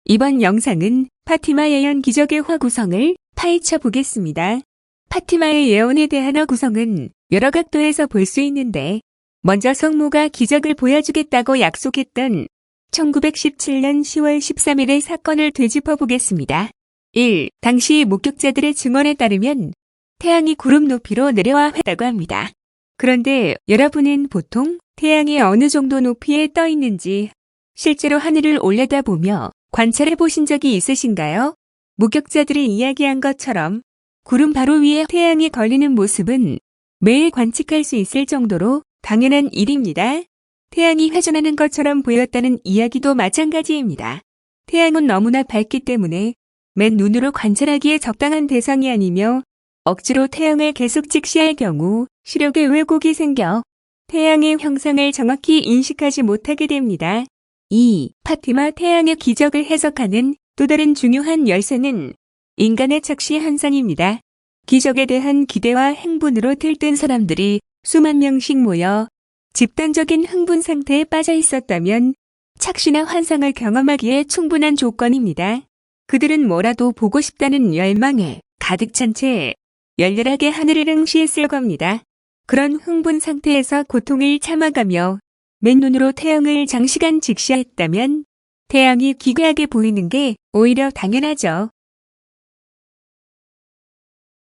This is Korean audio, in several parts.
이번 영상은 파티마 예언 기적의 화구성을 파헤쳐 보겠습니다. 파티마의 예언에 대한 화구성은 여러 각도에서 볼 수 있는데, 먼저 성모가 기적을 보여주겠다고 약속했던 1917년 10월 13일의 사건을 되짚어 보겠습니다. 1. 당시 목격자들의 증언에 따르면 태양이 구름 높이로 내려와 했다고 합니다. 그런데 여러분은 보통 태양이 어느 정도 높이에 떠 있는지 실제로 하늘을 올려다보며 관찰해 보신 적이 있으신가요? 목격자들이 이야기한 것처럼 구름 바로 위에 태양이 걸리는 모습은 매일 관측할 수 있을 정도로 당연한 일입니다. 태양이 회전하는 것처럼 보였다는 이야기도 마찬가지입니다. 태양은 너무나 밝기 때문에 맨 눈으로 관찰하기에 적당한 대상이 아니며 억지로 태양을 계속 직시할 경우 시력에 왜곡이 생겨 태양의 형상을 정확히 인식하지 못하게 됩니다. 2. 파티마 태양의 기적을 해석하는 또 다른 중요한 열쇠는 인간의 착시 현상입니다. 기적에 대한 기대와 행분으로 들뜬 사람들이 수만 명씩 모여 집단적인 흥분 상태에 빠져 있었다면 착시나 환상을 경험하기에 충분한 조건입니다. 그들은 뭐라도 보고 싶다는 열망에 가득 찬 채 열렬하게 하늘을 응시했을 겁니다. 그런 흥분 상태에서 고통을 참아가며 맨눈으로 태양을 장시간 직시했다면 태양이 기괴하게 보이는 게 오히려 당연하죠.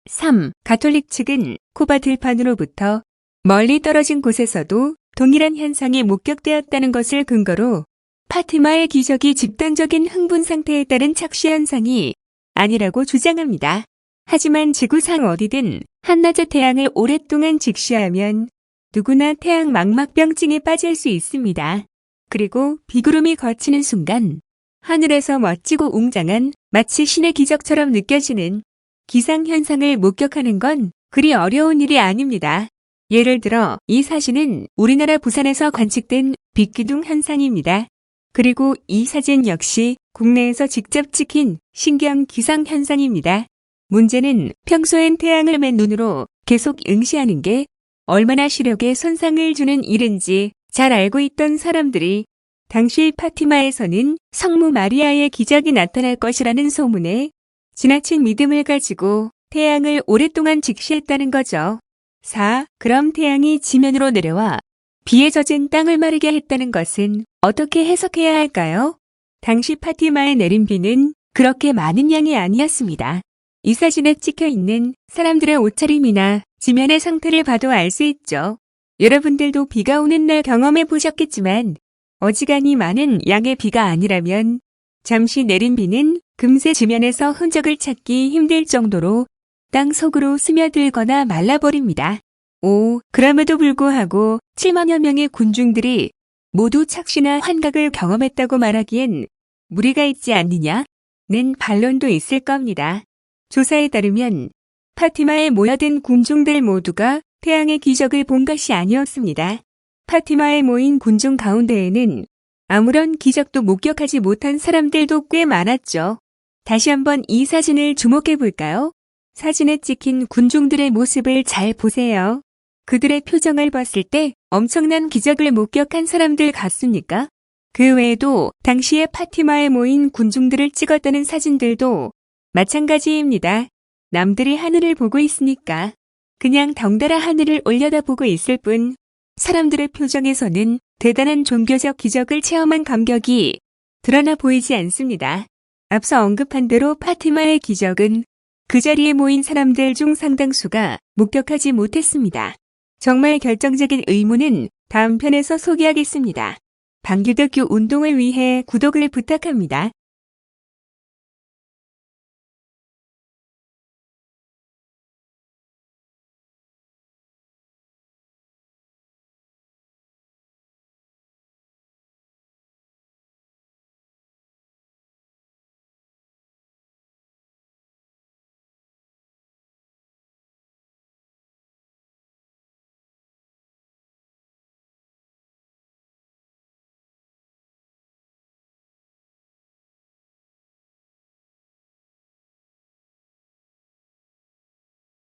3. 가톨릭 측은 쿠바 들판으로부터 멀리 떨어진 곳에서도 동일한 현상이 목격되었다는 것을 근거로 파티마의 기적이 집단적인 흥분 상태에 따른 착시 현상이 아니라고 주장합니다. 하지만 지구상 어디든 한낮의 태양을 오랫동안 직시하면 누구나 태양 망막병증에 빠질 수 있습니다. 그리고 비구름이 걷히는 순간 하늘에서 멋지고 웅장한 마치 신의 기적처럼 느껴지는 기상현상을 목격하는 건 그리 어려운 일이 아닙니다. 예를 들어 이 사진은 우리나라 부산에서 관측된 빛기둥 현상입니다. 그리고 이 사진 역시 국내에서 직접 찍힌 신기한 기상현상입니다. 문제는 평소엔 태양을 맨눈으로 계속 응시하는 게 얼마나 시력에 손상을 주는 일인지 잘 알고 있던 사람들이 당시 파티마에서는 성모 마리아의 기적이 나타날 것이라는 소문에 지나친 믿음을 가지고 태양을 오랫동안 직시했다는 거죠. 4. 그럼 태양이 지면으로 내려와 비에 젖은 땅을 마르게 했다는 것은 어떻게 해석해야 할까요? 당시 파티마에 내린 비는 그렇게 많은 양이 아니었습니다. 이 사진에 찍혀 있는 사람들의 옷차림이나 지면의 상태를 봐도 알 수 있죠. 여러분들도 비가 오는 날 경험해 보셨겠지만 어지간히 많은 양의 비가 아니라면 잠시 내린 비는 금세 지면에서 흔적을 찾기 힘들 정도로 땅 속으로 스며들거나 말라버립니다. 5. 그럼에도 불구하고 7만여 명의 군중들이 모두 착시나 환각을 경험했다고 말하기엔 무리가 있지 않느냐는 반론도 있을 겁니다. 조사에 따르면 파티마에 모여든 군중들 모두가 태양의 기적을 본 것이 아니었습니다. 파티마에 모인 군중 가운데에는 아무런 기적도 목격하지 못한 사람들도 꽤 많았죠. 다시 한번 이 사진을 주목해 볼까요? 사진에 찍힌 군중들의 모습을 잘 보세요. 그들의 표정을 봤을 때 엄청난 기적을 목격한 사람들 같습니까? 그 외에도 당시에 파티마에 모인 군중들을 찍었다는 사진들도 마찬가지입니다. 남들이 하늘을 보고 있으니까 그냥 덩달아 하늘을 올려다보고 있을 뿐 사람들의 표정에서는 대단한 종교적 기적을 체험한 감격이 드러나 보이지 않습니다. 앞서 언급한 대로 파티마의 기적은 그 자리에 모인 사람들 중 상당수가 목격하지 못했습니다. 정말 결정적인 의문은 다음 편에서 소개하겠습니다. 방규덕교 운동을 위해 구독을 부탁합니다.